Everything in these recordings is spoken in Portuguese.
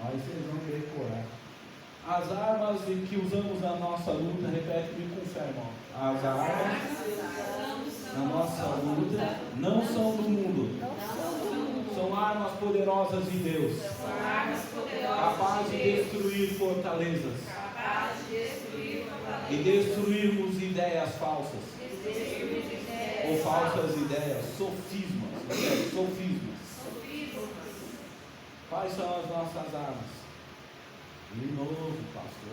Aí vocês vão decorar. As armas que usamos na nossa luta, repete-me com fé, irmão. As armas na nossa luta não são do mundo. São armas poderosas de Deus. Capazes de destruir fortalezas. E destruirmos ideias falsas. Ou falsas ideias. Sofismas. Quais são as nossas armas? De novo, pastor.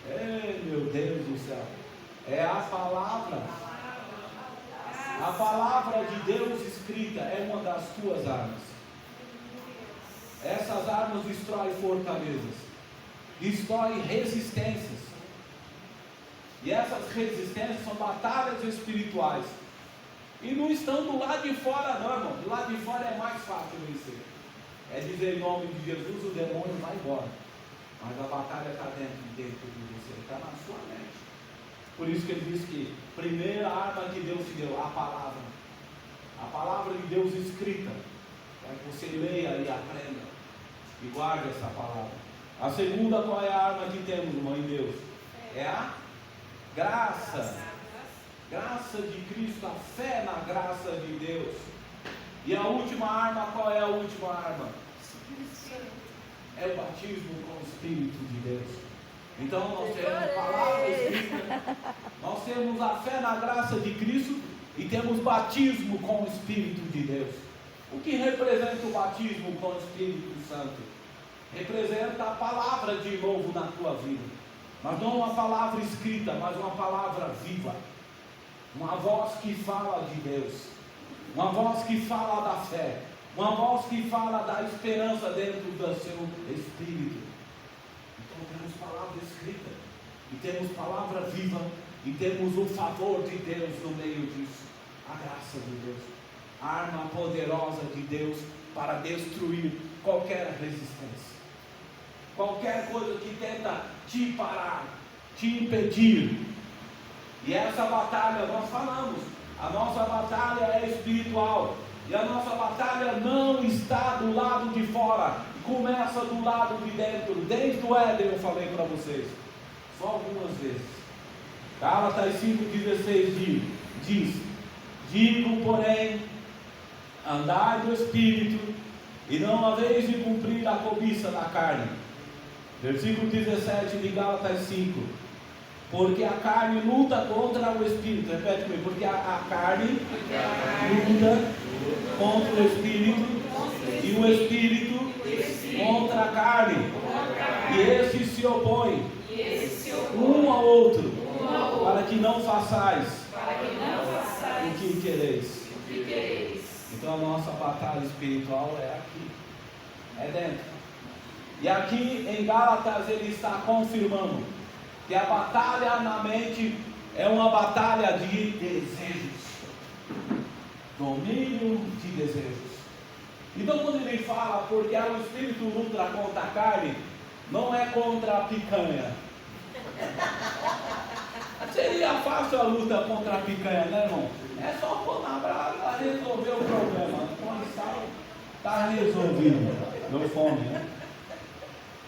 Ei, meu Deus do céu. É a palavra. A palavra de Deus escrita é uma das tuas armas. Essas armas destroem fortalezas, destroem resistências. E essas resistências são batalhas espirituais. E não estão do lado de fora não, irmão. Do lado de fora é mais fácil vencer. É dizer em nome de Jesus, o demônio vai embora. Mas a batalha está dentro de você, está na sua mente. Por isso que ele diz que a primeira arma que Deus te deu, a palavra. A palavra de Deus escrita. Para que você leia e aprenda. E guarde essa palavra. A segunda, qual é a arma que temos, irmão, em Deus? É a graça. Graça de Cristo, a fé na graça de Deus. E a última arma, qual é a última arma? É o batismo com o Espírito de Deus. Então nós temos a palavra escrita, nós temos a fé na graça de Cristo e temos batismo com o Espírito de Deus. O que representa o batismo com o Espírito Santo? Representa a palavra de novo na tua vida. Mas não uma palavra escrita, mas uma palavra viva. Uma voz que fala de Deus. Uma voz que fala da fé. Uma voz que fala da esperança dentro do seu espírito. Então temos palavra escrita. E temos palavra viva. E temos o favor de Deus no meio disso. A graça de Deus. A arma poderosa de Deus para destruir qualquer resistência. Qualquer coisa que tenta te parar, te impedir. E essa batalha, nós falamos, a nossa batalha é espiritual. E a nossa batalha não está do lado de fora. Começa do lado de dentro. Desde o Éden eu falei para vocês. Só algumas vezes. Gálatas 5,16 diz: digo, porém, andai do Espírito, e não haveis de cumprir a cobiça da carne. Versículo 17 de Gálatas 5. Porque a carne luta contra o Espírito. Repete comigo. Porque a carne luta contra o Espírito. E o Espírito contra a carne. E esses se opõem um ao outro. Para que não façais o que quereis. Então a nossa batalha espiritual é aqui. É dentro. E aqui em Gálatas ele está confirmando que a batalha na mente é uma batalha de desejos. Domínio de desejos. Então quando ele fala porque o Espírito luta contra a carne, não é contra a picanha. Seria fácil a luta contra a picanha, né, irmão? É só pôr na brasa e resolver o problema. Com sal está resolvido. Deu fome, né?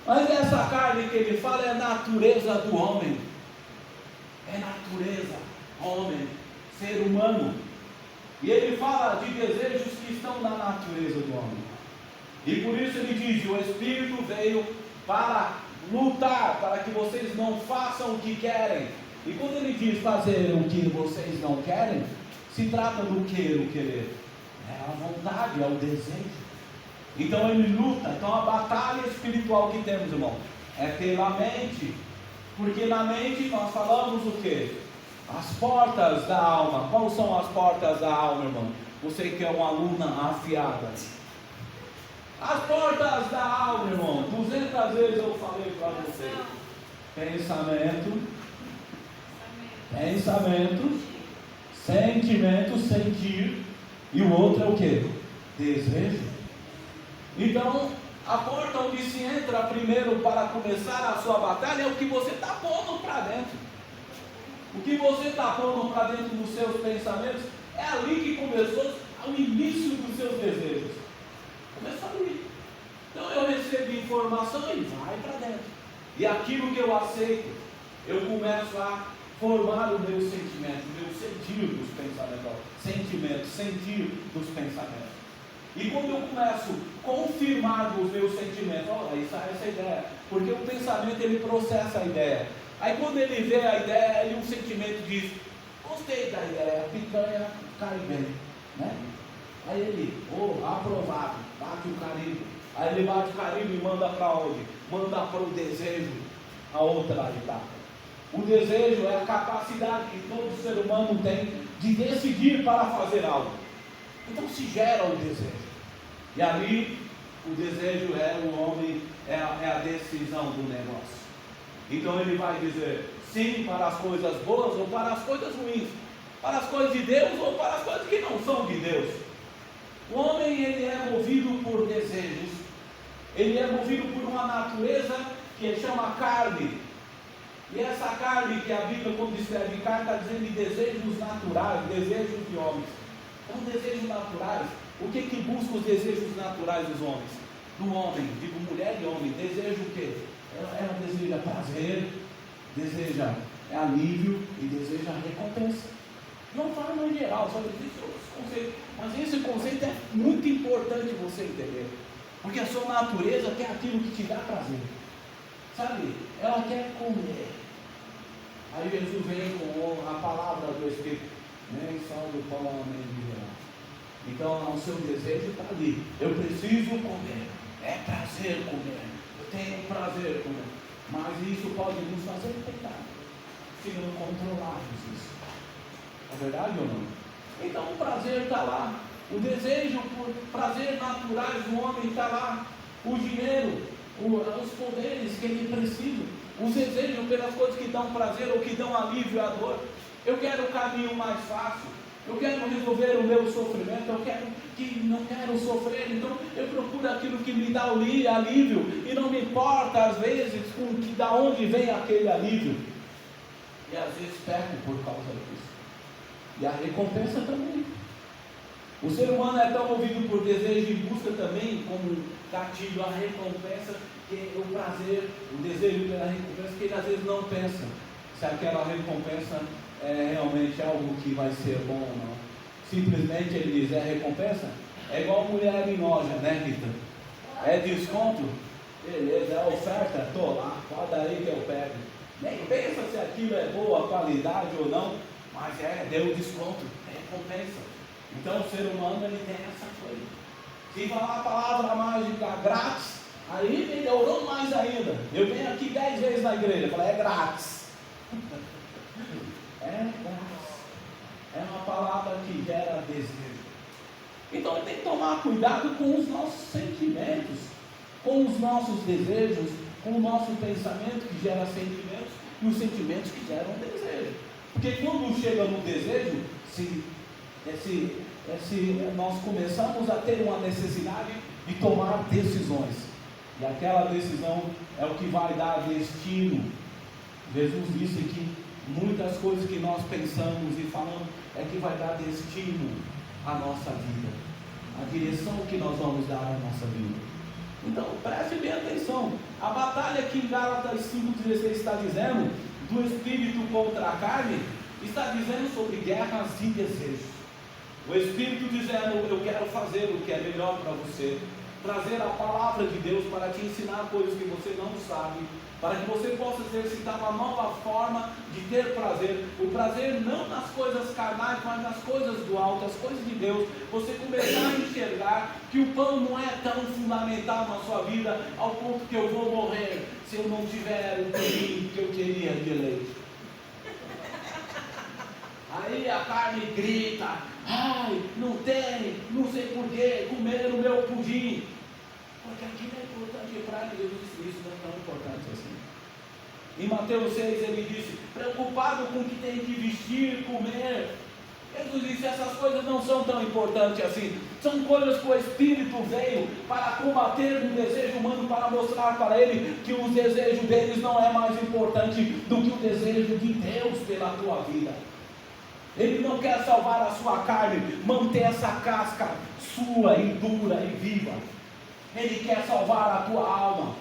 Mas essa carne que ele fala é a natureza do homem. É natureza, homem, ser humano. E ele fala de desejos que estão na natureza do homem. E por isso ele diz: o Espírito veio para lutar, para que vocês não façam o que querem. E quando ele diz fazer o que vocês não querem, se trata do que o querer? É a vontade, é o desejo. Então ele luta. Então a batalha espiritual que temos, irmão, é pela mente. Porque na mente nós falamos o quê? As portas da alma. Quais são as portas da alma, irmão? Você que é uma aluna afiada. As portas da alma, irmão. 200 vezes eu falei para você. Pensamento, sentimento, sentir. E o outro é o quê? Desejo. Então, a porta onde se entra primeiro para começar a sua batalha é o que você está pondo para dentro. O que você está pondo para dentro dos seus pensamentos é ali que começou o início dos seus desejos. Começou ali. Então eu informação e vai para dentro. E aquilo que eu aceito, eu começo a formar o meu sentimento, o meu sentir dos pensamentos. Sentimento, sentir dos pensamentos. E quando eu começo a confirmar os meus sentimentos, aí sai essa ideia. Porque o pensamento, ele processa a ideia. Aí quando ele vê a ideia, aí o sentimento diz, gostei da ideia, a picanha cai bem, né? Aí ele, aprovado, bate o carimbo. Aí ele bate o carimbo e manda para onde? Manda para o desejo, a outra etapa. O desejo é a capacidade que todo ser humano tem de decidir para fazer algo. Então se gera o desejo. E ali, o desejo é o homem, é a decisão do negócio. Então ele vai dizer sim para as coisas boas ou para as coisas ruins. Para as coisas de Deus ou para as coisas que não são de Deus. O homem, ele é movido por desejos. Ele é movido por uma natureza que chama carne. E essa carne que a Bíblia, quando descreve carne, está dizendo de desejos naturais, desejos de homens. Então, desejos naturais, o que busca os desejos naturais dos homens? Do homem, digo mulher e homem, deseja o quê? Ela deseja prazer, deseja alívio e deseja recompensa. De uma forma em geral, só existe outros conceitos, mas esse conceito é muito importante você entender. Porque a sua natureza quer aquilo que te dá prazer. Sabe? Ela quer comer. Aí Jesus vem com a palavra do Espírito. Nem só do pão nem viverá. Então o seu desejo está ali. Eu preciso comer. É prazer comer. Eu tenho prazer comer. Mas isso pode nos fazer pecar, se não controlarmos isso. É verdade ou não? Então o prazer está lá. O desejo por prazer naturais do homem está lá. O dinheiro, os poderes que ele precisa, os desejos pelas coisas que dão prazer ou que dão alívio à dor. Eu quero o caminho mais fácil. Eu quero resolver o meu sofrimento. Eu não quero sofrer. Então eu procuro aquilo que me dá alívio. E não me importa às vezes da onde vem aquele alívio. E às vezes peco por causa disso. E a recompensa também. O ser humano é tão movido por desejo e busca também como gatilho a recompensa, que o prazer, o desejo pela recompensa, que ele às vezes não pensa se aquela recompensa é realmente algo que vai ser bom ou não. Simplesmente ele diz, é recompensa? É igual mulher em loja, né, Rita? É desconto? Beleza, é oferta? Estou lá, pode aí que eu pego. Nem pensa se aquilo é boa qualidade ou não, mas deu desconto, é recompensa. Então o ser humano, ele tem essa coisa. Se falar a palavra mágica grátis, aí melhorou mais ainda. Eu venho aqui 10 vezes na igreja, eu falo, é grátis. É grátis. É uma palavra que gera desejo. Então tem que tomar cuidado com os nossos sentimentos, com os nossos desejos, com o nosso pensamento que gera sentimentos e os sentimentos que geram desejo. Porque quando chega no desejo, nós começamos a ter uma necessidade de tomar decisões. E aquela decisão é o que vai dar destino. Jesus disse que muitas coisas que nós pensamos e falamos é que vai dar destino à nossa vida, a direção que nós vamos dar à nossa vida. Então preste bem atenção. A batalha que em Gálatas 5,16 está dizendo do espírito contra a carne, está dizendo sobre guerras de desejos. O Espírito dizendo, eu quero fazer o que é melhor para você, trazer a palavra de Deus para te ensinar coisas que você não sabe, para que você possa exercitar uma nova forma de ter prazer. O prazer não nas coisas carnais, mas nas coisas do alto, as coisas de Deus. Você começar a enxergar que o pão não é tão fundamental na sua vida, ao ponto que eu vou morrer se eu não tiver o caminho que eu queria de leite. Aí a carne grita, ai, não tem, não sei porquê, comer o meu pudim. Porque aquilo é importante para Deus, isso não é tão importante assim. Em Mateus 6 ele disse, preocupado com o que tem que vestir, comer. Jesus disse, essas coisas não são tão importantes assim. São coisas que o Espírito veio para combater o desejo humano, para mostrar para ele que o desejo deles não é mais importante do que o desejo de Deus pela tua vida. Ele não quer salvar a sua carne, manter essa casca sua e dura e viva. Ele quer salvar a tua alma.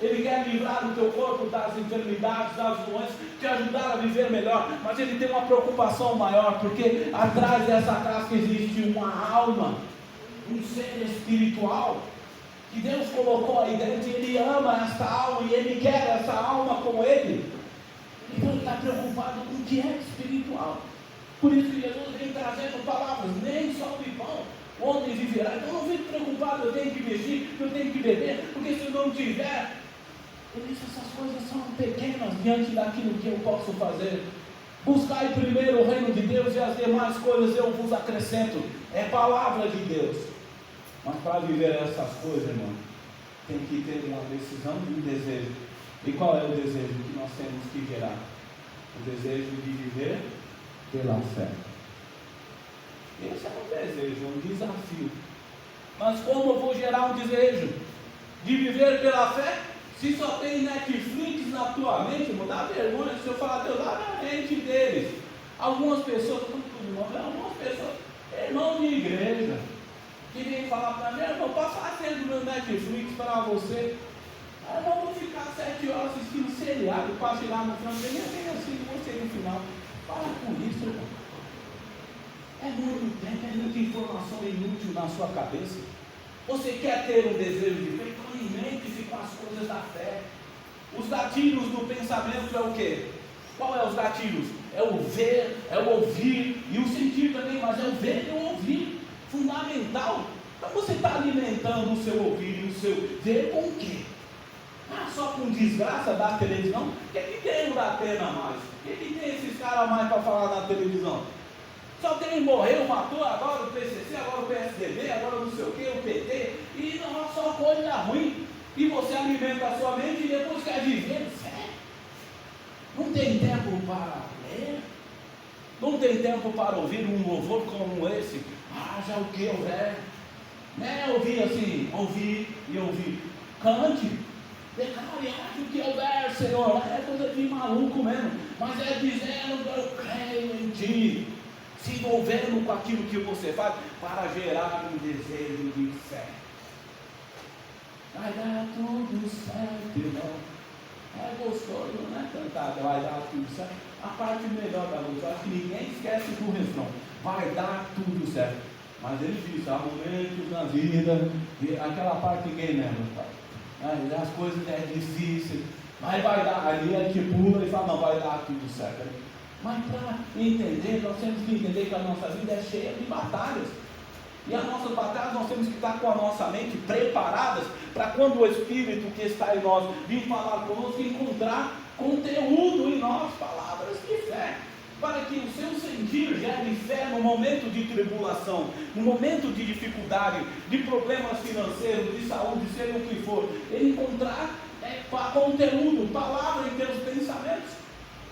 Ele quer livrar o teu corpo das enfermidades, das doenças, te ajudar a viver melhor, mas ele tem uma preocupação maior, porque atrás dessa casca existe uma alma, um ser espiritual, que Deus colocou aí dentro, e Ele ama essa alma, e Ele quer essa alma com Ele. Então Ele está preocupado com o que é espiritual. Por isso que Jesus vem trazendo palavras, nem só de pão o homem viverá. Então eu não fico preocupado, eu tenho que vestir, eu tenho que beber, porque se eu não tiver, por isso essas coisas são pequenas diante daquilo que eu posso fazer. Buscai primeiro o reino de Deus e as demais coisas eu vos acrescento. É palavra de Deus. Mas para viver essas coisas, irmão, tem que ter uma decisão e um desejo. E qual é o desejo que nós temos que gerar? O desejo de viver pela fé. Esse é um desejo, um desafio. Mas como eu vou gerar um desejo de viver pela fé, se só tem Netflix na tua mente? Não dá vergonha se eu falar, Deus, lá na mente deles. Algumas pessoas, irmão de igreja, que vem falar para mim, irmão, posso fazer do meu Netflix para você? Aí eu vou ficar 7 horas assistindo seriado para chegar no final, nem assim você no final. Para com isso, irmão. É muito tempo, é muita informação inútil na sua cabeça. Você quer ter um desejo de fé? Então alimente-se com as coisas da fé. Os gatilhos do pensamento é o quê? Qual é os gatilhos? É o ver, é o ouvir e o sentir também, mas é o ver e o ouvir. Fundamental. Então você está alimentando o seu ouvir e o seu ver com o quê? Ah, só com desgraça da televisão? O que tem o da Atena mais? O que tem esses caras mais para falar na televisão? Só tem morreu, matou, agora o PCC, agora o PSDB, agora não sei o que, o PT, e não, só coisa ruim. E você alimenta a sua mente e depois quer viver, sério? Não tem tempo para ler? Não tem tempo para ouvir um louvor como esse? Ah, já o que houver? Né? Ouvir assim, ouvir e ouvir. Cante, declare, o que houver, Senhor. É coisa de maluco mesmo, mas é dizendo, eu creio em Ti. Se envolvendo com aquilo que você faz, para gerar um desejo de fé. Vai dar tudo certo, irmão. É gostoso, não é cantar, vai dar tudo certo. A parte melhor da música, acho que ninguém esquece do refrão. Vai dar tudo certo. Mas ele diz, há momentos na vida, aquela parte ninguém lembra. As coisas é difícil, mas vai dar. Ali a gente pula e fala, não, vai dar tudo certo. Mas para entender, nós temos que entender que a nossa vida é cheia de batalhas. E as nossas batalhas nós temos que estar com a nossa mente preparadas para quando o Espírito que está em nós vir falar conosco, encontrar conteúdo em nós, palavras de fé. Para que o seu sentir gere fé no momento de tribulação, no momento de dificuldade, de problemas financeiros, de saúde, seja o que for. Ele encontrar conteúdo, palavra em teus pensamentos.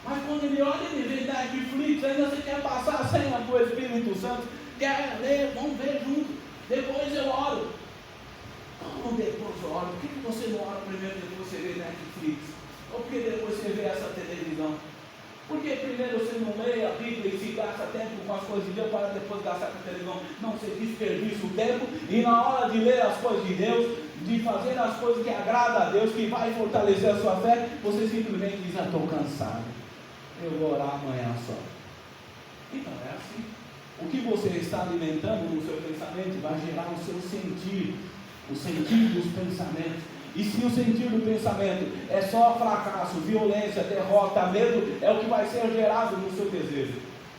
Mas quando ele olha, ele vê Netflix, ainda você quer passar a senha para o Espírito Santo, quer ler, vamos ver junto, depois eu oro. Como depois eu oro? Por que você não ora primeiro, depois você vê Netflix? Ou porque depois você vê essa televisão? Por que primeiro você não lê a Bíblia e se gasta tempo com as coisas de Deus para depois gastar com a televisão? Não, você desperdiça o tempo e na hora de ler as coisas de Deus, de fazer as coisas que agradam a Deus, que vai fortalecer a sua fé, você simplesmente diz, estou cansado. Eu vou orar amanhã só. Então é assim. O que você está alimentando no seu pensamento vai gerar o seu sentir, o sentir dos pensamentos. E se o sentir do pensamento é só fracasso, violência, derrota, medo, é o que vai ser gerado no seu desejo.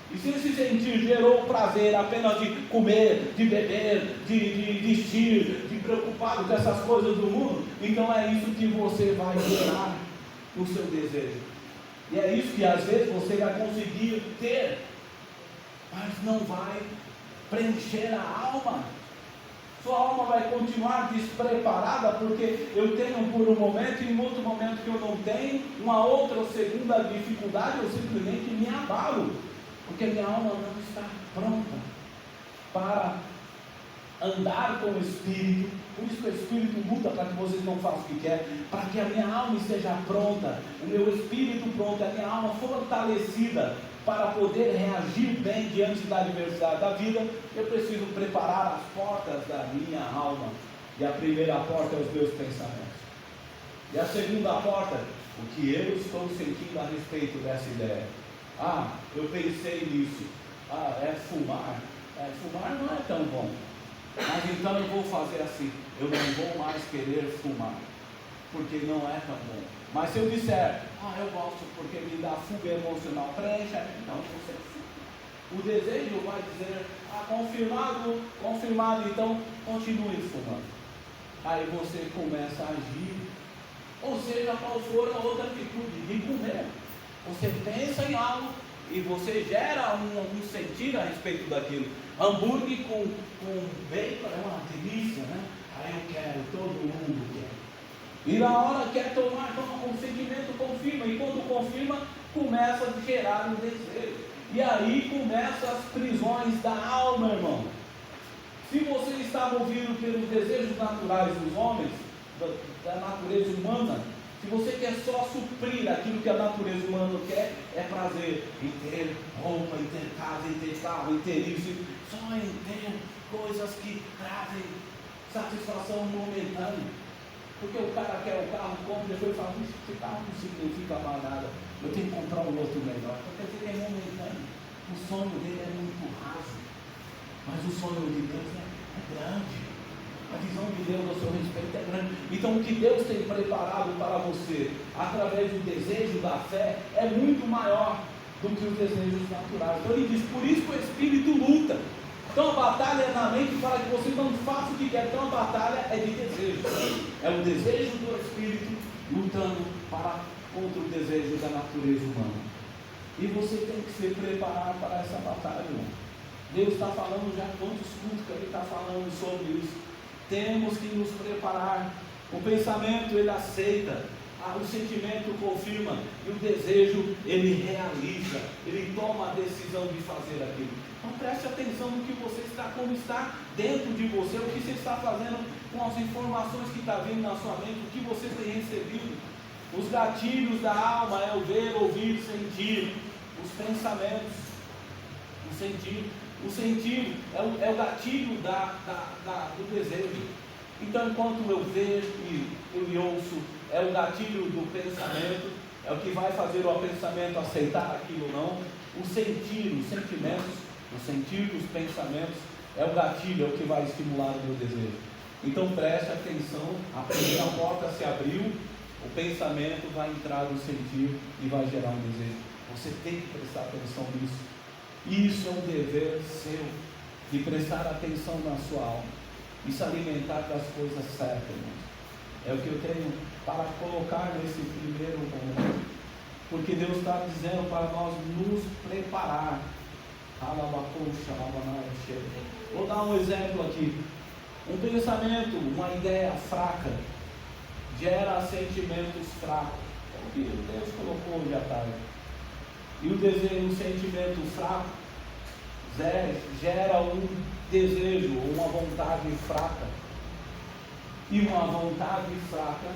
E se esse sentir gerou prazer apenas de comer, de beber, de vestir, de preocupado com essas coisas do mundo, então é isso que você vai gerar no seu desejo. E é isso que às vezes você vai conseguir ter, mas não vai preencher a alma. Sua alma vai continuar despreparada, porque eu tenho por um momento e em outro momento que eu não tenho, uma outra ou segunda dificuldade, eu simplesmente me abalo, porque minha alma não está pronta para andar com o Espírito. Por isso que o Espírito muda para que vocês não façam o que querem, para que a minha alma esteja pronta, o meu espírito pronto, a minha alma fortalecida, para poder reagir bem diante da adversidade da vida. Eu preciso preparar as portas da minha alma, e a primeira porta é os meus pensamentos. E a segunda porta, o que eu estou sentindo a respeito dessa ideia. Eu pensei nisso. É fumar. Fumar não é tão bom. Mas então eu vou fazer assim. Eu não vou mais querer fumar, porque não é tão bom. Mas se eu disser, eu gosto porque me dá fuga emocional, preencha, então você fuma. O desejo vai dizer, confirmado, então continue fumando. Aí você começa a agir, ou seja, qual for a outra atitude de comer. Você pensa em algo e você gera um sentido a respeito daquilo. Hambúrguer com bacon é uma delícia, né? Aí eu quero, todo mundo quer. E na hora quer toma com o sentimento, confirma. E quando confirma, começa a gerar um desejo. E aí começam as prisões da alma, irmão. Se você está movido pelos desejos naturais dos homens, da natureza humana, se você quer só suprir aquilo que a natureza humana quer, é prazer em ter roupa, em ter casa, em ter carro, em ter isso, só em ter coisas que trazem satisfação momentânea. Porque o cara quer o carro, compra, depois fala, esse carro não significa mais nada, eu tenho que comprar um outro melhor. Quer dizer, é momentâneo. O sonho dele é muito raso, mas o sonho de Deus é grande. A visão de Deus a seu respeito é grande. Então o que Deus tem preparado para você, através do desejo da fé, é muito maior do que os desejos naturais. Então ele diz, por isso que o Espírito luta. Então a batalha é na mente para que você não faça o que quer. Então a batalha é de desejo. É o desejo do Espírito lutando contra o desejo da natureza humana. E você tem que se preparar para essa batalha, irmão. Deus está falando já quantos cultos que Ele está falando sobre isso. Temos que nos preparar. O pensamento ele aceita, o sentimento confirma, e o desejo ele realiza, ele toma a decisão de fazer aquilo. Então preste atenção no que você está, como está dentro de você, o que você está fazendo com as informações que está vindo na sua mente, o que você tem recebido. Os gatilhos da alma é o ver, ouvir, sentir. Os pensamentos, o sentir. O sentir é o gatilho do desejo. Então, enquanto eu vejo e eu ouço, é o gatilho do pensamento, é o que vai fazer o pensamento aceitar aquilo ou não. O sentir, os sentimentos, o sentir dos pensamentos, é o gatilho, é o que vai estimular o meu desejo. Então, preste atenção, a primeira porta se abriu, o pensamento vai entrar no sentir e vai gerar um desejo. Você tem que prestar atenção nisso. Isso é um dever seu, de prestar atenção na sua alma e se alimentar das coisas certas, irmãos. É o que eu tenho para colocar nesse primeiro momento, porque Deus está dizendo para nós nos preparar. Vou dar um exemplo aqui. Um pensamento, uma ideia fraca gera sentimentos fracos. É o que Deus colocou hoje à tarde. E o desejo, um sentimento fraco, gera um desejo, uma vontade fraca. E uma vontade fraca,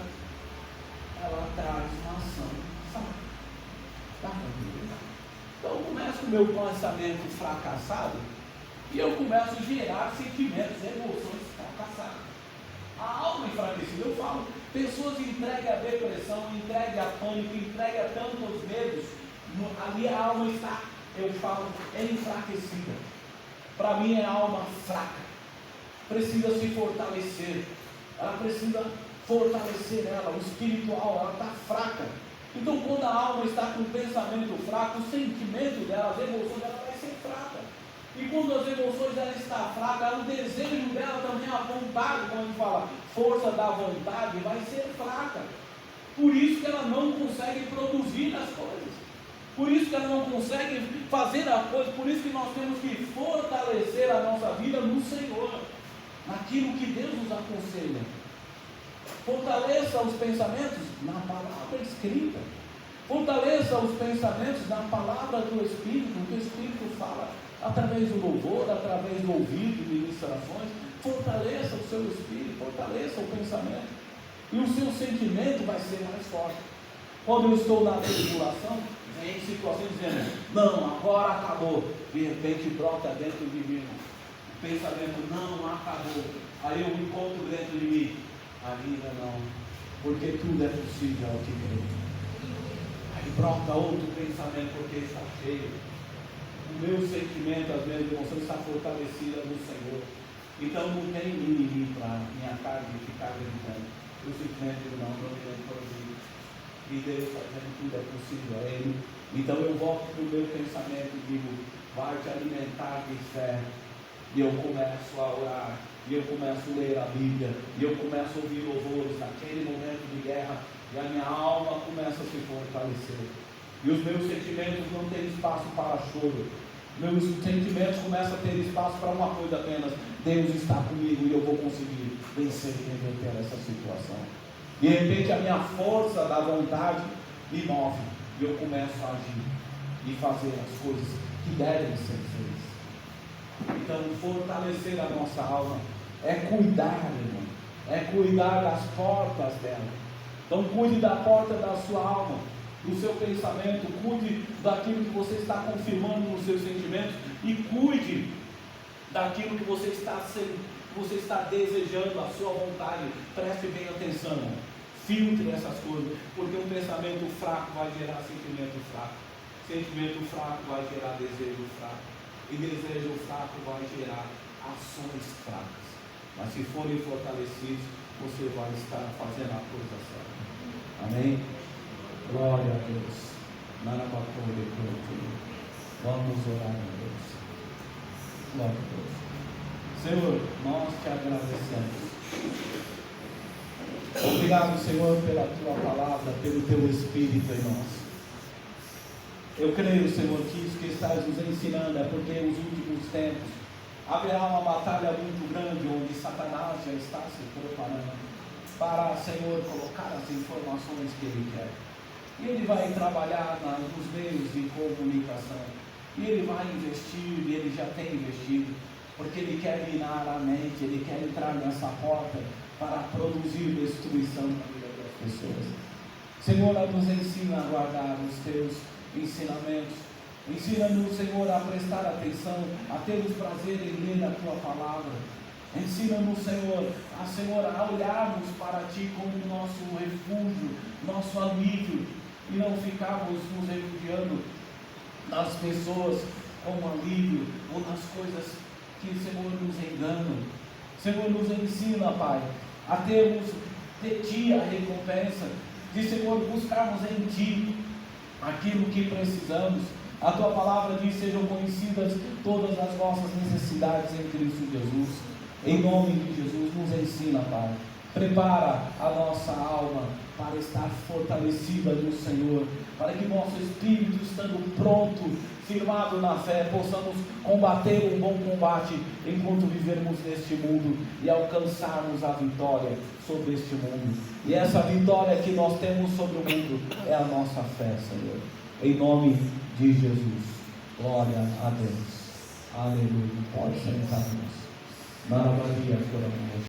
ela traz uma ação fraca. Então eu começo com o meu pensamento fracassado, e eu começo a gerar sentimentos, emoções fracassadas. A alma enfraquecida, eu falo, pessoas entregues à depressão, entregues a pânico, entregues a tantos medos, ali a alma está, eu falo, é enfraquecida. Para mim é a alma fraca, precisa se fortalecer, ela precisa fortalecer ela, o espiritual, ela está fraca. Então quando a alma está com o pensamento fraco, o sentimento dela, as emoções dela vai ser fraca. E quando as emoções dela estão fracas, o desejo dela também, a vontade, como a gente fala, força da vontade, vai ser fraca. Por isso que ela não consegue produzir as coisas. Por isso que ela não consegue fazer a coisa, por isso que nós temos que fortalecer a nossa vida no Senhor, naquilo que Deus nos aconselha. Fortaleça os pensamentos na palavra escrita. Fortaleça os pensamentos na palavra do Espírito, que o Espírito fala através do louvor, através do ouvido, de ministrações. Fortaleça o seu espírito, fortaleça o pensamento. E o seu sentimento vai ser mais forte. Quando eu estou na tribulação, vem situações dizendo, não, agora acabou. De repente brota dentro de mim o pensamento, não, acabou. Aí eu encontro dentro de mim, ainda não, porque tudo é possível ao que crê. Aí brota outro pensamento, porque está cheio. O meu sentimento, as minhas emoções estão fortalecidas no Senhor. Então não tem mimimi para minha carne ficar gritando. Eu simplesmente não me produzo. E Deus está dizendo que tudo é possível a Ele. Então eu volto para o meu pensamento e digo, vai te alimentar de fé. E eu começo a orar, e eu começo a ler a Bíblia, e eu começo a ouvir louvores naquele momento de guerra, e a minha alma começa a se fortalecer. E os meus sentimentos não têm espaço para choro. Meus sentimentos começam a ter espaço para uma coisa apenas: Deus está comigo e eu vou conseguir vencer e reverter essa situação. De repente a minha força da vontade me move, e eu começo a agir e fazer as coisas que devem ser feitas. Então, fortalecer a nossa alma é cuidar, irmão, é cuidar das portas dela. Então, cuide da porta da sua alma, do seu pensamento, cuide daquilo que você está confirmando nos seus sentimentos, e cuide daquilo que você está desejando, a sua vontade. Preste bem atenção, irmão. Filtre essas coisas, porque um pensamento fraco vai gerar sentimento fraco, sentimento fraco vai gerar desejo fraco, e desejo fraco vai gerar ações fracas. Mas se forem fortalecidos, você vai estar fazendo a coisa certa. Amém? Glória a Deus. Vamos orar a Deus. Glória a Deus. Senhor, nós te agradecemos. Obrigado, Senhor, pela tua palavra, pelo teu Espírito em nós. Eu creio, Senhor, que isso que estás nos ensinando é porque nos últimos tempos haverá uma batalha muito grande, onde Satanás já está se preparando para, Senhor, colocar as informações que ele quer. E ele vai trabalhar nos meios de comunicação, e ele vai investir, e ele já tem investido, porque ele quer minar a mente, ele quer entrar nessa porta para produzir destruição na vida das pessoas. Senhor, nos ensina a guardar os teus ensinamentos. Ensina-nos, Senhor, a prestar atenção, a termos prazer em ler a tua palavra. Ensina-nos, Senhor, a olharmos para ti como nosso refúgio, nosso alívio, e não ficarmos nos refugiando nas pessoas como alívio, ou nas coisas que, Senhor, nos enganam. Senhor, nos ensina, Pai, a termos de ti a recompensa, de, Senhor, buscarmos em ti aquilo que precisamos. A tua palavra diz: sejam conhecidas todas as nossas necessidades em Cristo Jesus. Em nome de Jesus, nos ensina, Pai. Prepara a nossa alma para estar fortalecida no Senhor, para que nosso espírito, estando pronto, firmado na fé, possamos combater um bom combate enquanto vivermos neste mundo e alcançarmos a vitória sobre este mundo. E essa vitória que nós temos sobre o mundo é a nossa fé, Senhor. Em nome de Jesus. Glória a Deus. Aleluia. Pode sentar-nos. Maravilha,